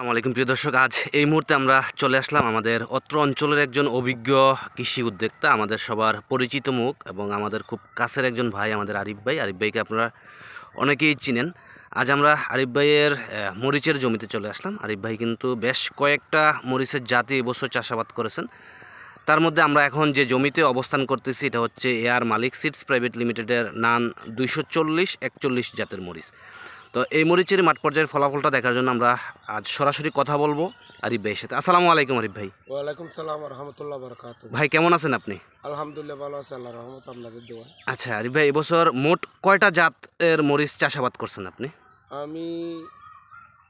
আসসালামু আলাইকুম প্রিয় দর্শক, আজ এই মুহূর্তে আমরা চলে আসলাম আমাদের অত্র অঞ্চলের একজন অভিজ্ঞ কৃষি উদ্যোক্তা, আমাদের সবার পরিচিত মুখ এবং আমাদের খুব কাছের একজন ভাই, আমাদের আরিফ ভাই। আরিফ ভাইকে আপনারা অনেকেই চিনেন। আজ আমরা আরিফ ভাইয়ের মরিচের জমিতে চলে আসলাম। আরিফ ভাই কিন্তু বেশ কয়েকটা মরিচের জাতি এবছর চাষাবাদ করেছেন। তার মধ্যে আমরা এখন যে জমিতে অবস্থান করতেছি এটা হচ্ছে এআর মালিক সিডস প্রাইভেট লিমিটেডের নান 240-41 জাতের মরিচ। তো এই মরিচের মাঠ পর্যায়ের ফলাফলটা দেখার জন্য আমরা আজ সরাসরি কথা বলবো আরিফ ভাইয়ের সাথে। আসসালামু আলাইকুম আরিফ ভাই। ওয়ালাইকুম সালাম ওয়া রাহমাতুল্লাহি ওয়া বারাকাতুহু। ভাই কেমন আছেন আপনি? আলহামদুলিল্লাহ ভালো আছি, আল্লাহর রহমত, আপনাদের দোয়া। আচ্ছা আরিফ ভাই, এবছর মোট কয়টা জাতের মরিচ চাষাবাদ করছেন আপনি? আমি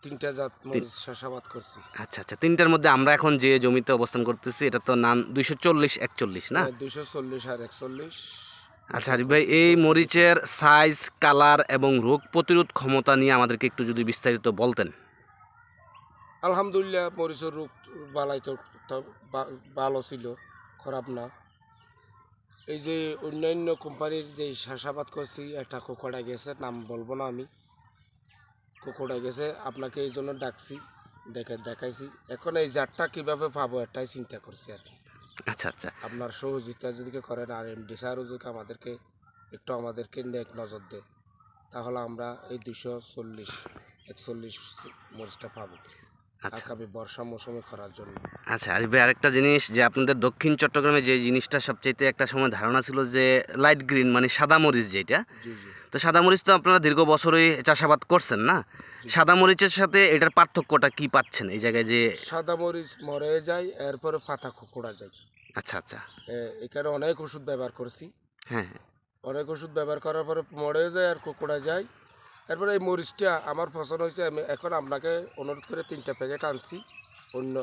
3টা জাত মরিচ চাষাবাদ করছি। আচ্ছা আচ্ছা, তিনটার মধ্যে আমরা এখন যে জমিতে অবস্থান করতেছি এটা তো নান 240-41 না? 240 আর 41। আচ্ছা আরিফ ভাই, এই মরিচের সাইজ, কালার এবং রোগ প্রতিরোধ ক্ষমতা নিয়ে আমাদেরকে একটু যদি বিস্তারিত বলতেন। আলহামদুলিল্লাহ মরিচের রূপ বালাই তো ভালো ছিল, খারাপ না। এই যে অন্যান্য কোম্পানির যে চাষাবাদ করছি, একটা কোকোড়া গেছে, নাম বলবো না আমি, কোকোড়া গেছে, আপনাকে এই জন্য ডাকছি, দেখাইছি। এখন এই জাতটা কীভাবে পাবো এটাই চিন্তা করছি আর কি। আচ্ছা আচ্ছা, আপনার সহযোগিতা যদি করেন আর এমডি স্যারও যদি আমাদেরকে নেক নজর দেয়, তাহলে আমরা এই 240-41 মরিচটা পাবো আচ্ছা আগামী বর্ষা মৌসুমে করার জন্য। আচ্ছা আরিফ ভাই, আরেকটা জিনিস, যে আপনাদের দক্ষিণ চট্টগ্রামে যে জিনিসটা সবচাইতে একটা সময় ধারণা ছিল যে লাইট গ্রিন মানে সাদা মরিচ যেটা, জি জি। তো সাদা মরিচ তো আপনারা দীর্ঘ বছরই চাষাবাদ করছেন না? সাদা মরিচের সাথে এটার পার্থক্যটা কি পাচ্ছেন এই জায়গায় যে? সাদা মরিচ মরে যায়, এরপরে পাতা খোকড়া যায়। আচ্ছা আচ্ছা, এখানে অনেক ওষুধ ব্যবহার করছি, হ্যাঁ অনেক ওষুধ ব্যবহার করার পরে মরে যায় আর খোকড়া যায়। এরপরে এই মরিচটা আমার পছন্দ হয়েছে, আমি এখন আপনাকে অনুরোধ করে 3টা প্যাকেট আনছি অন্য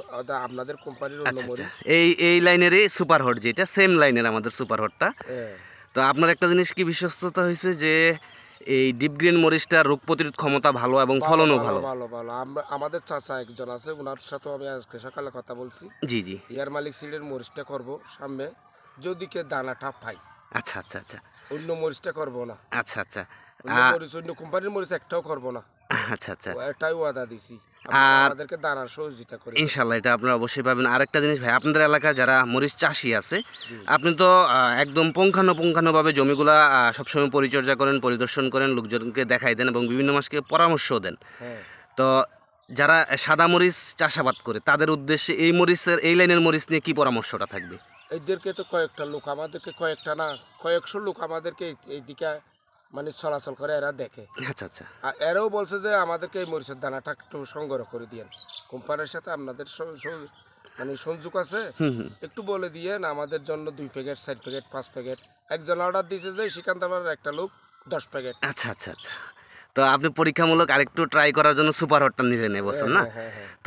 আপনাদের কোম্পানির অন্য আচ্ছা আচ্ছা, মরিচ। এই লাইনেরই সুপার হট, যেটা সেম লাইনের আমাদের সুপার হটটা। হ্যাঁ, তো আপনার একটা জিনিস কি বিশ্বস্ততা হয়েছে যে এই ডিপ গ্রিন মরিচটা রোগ প্রতিরোধ ক্ষমতা ভালো এবং ফলনও ভালো? ভালো ভালো। আমাদের চাচা একজন আছে, ওনার সাথেও আমি আজকে সকালে কথা বলছি। জি জি, ইয়ার মালিক সিডের মরিচটা করব সামনে, যদি কে দানাটা পাই। আচ্ছা আচ্ছা আচ্ছা অন্য মরিচটা করব না, আচ্ছা আচ্ছা, অন্য কোম্পানির মরিচ একটাও করব না। আচ্ছা আচ্ছা, এটাই ওয়াদা দিছি, আর আমাদেরকে দানার সহযোগিতা করে। ইনশাল্লাহ এটা আপনারা অবশ্যই পাবেন। আরেকটা জিনিস ভাই, আপনাদের এলাকায় যারা মরিচ চাষি আছে, আপনি তো একদম পুঙ্খানুপুঙ্খানুভাবে জমিগুলা সবসময় পরিচর্যা করেন, পরিদর্শন করেন, লোকজনকে দেখাই দেন এবং বিভিন্ন মাসকে পরামর্শও দেন। হ্যাঁ, তো যারা সাদা মরিচ চাষাবাদ করে তাদের উদ্দেশ্যে এই মরিচের, এই লাইনের মরিচ নিয়ে কি পরামর্শটা থাকবে? এদেরকে তো কয়েকটা লোক আমাদেরকে, কয়েকটা না কয়েকশো লোক আমাদেরকে এইদিকে মানে চলাচল করে, এরা দেখে। আচ্ছা আচ্ছা, আর এরাও বলছে যে আমাদেরকে এই মরিচের দানাটা একটু সংগ্রহ করে দিয়েন, কোম্পানির সাথে আপনাদের মানে সংযোগ আছে, হুম হুম, একটু বলে দিয়েন আমাদের জন্য 2 প্যাকেট 4 প্যাকেট 5 প্যাকেট। একজন অর্ডার দিয়েছে যে সেখান থেকে আমার একটা লোক 10 প্যাকেট। আচ্ছা আচ্ছা আচ্ছা। তো আপনি পরীক্ষামূলক আরেকটু ট্রাই করার জন্য সুপার হটটা নিলেন এবছর না?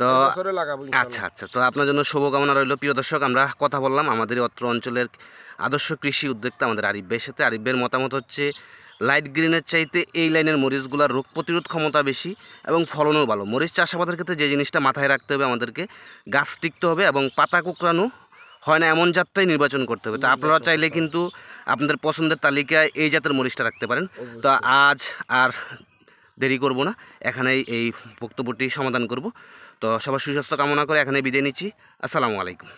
তো বছরে লাগাবো আচ্ছা ইনশাআল্লাহ। আচ্ছা, তো আপনার জন্য শুভকামনা রইল। প্রিয় দর্শক, আমরা কথা বললাম আমাদের অত্র অঞ্চলের আদর্শ কৃষি উদ্যোক্তা আমাদের আরিফ ভাইয়ের সাথে। আরিফ ভাইয়ের মতামত হচ্ছে লাইট গ্রিনের চাইতে এই লাইনের মরিচগুলোর রোগ প্রতিরোধ ক্ষমতা বেশি এবং ফলনও ভালো। মরিচ চাষাবাদের ক্ষেত্রে যে জিনিসটা মাথায় রাখতে হবে, আমাদেরকে গাছ টিকতে হবে এবং পাতা কুকরানো হয় না এমন জাতটাই নির্বাচন করতে হবে। তো আপনারা চাইলে কিন্তু আপনাদের পছন্দের তালিকায় এই জাতের মরিচটা রাখতে পারেন। তো আজ আর দেরি করব না, এখানেই এই বক্তব্যটি সমাধান করব। তো সবার সুস্বাস্থ্য কামনা করে এখানে বিদায় নিচ্ছি। আসসালামু আলাইকুম।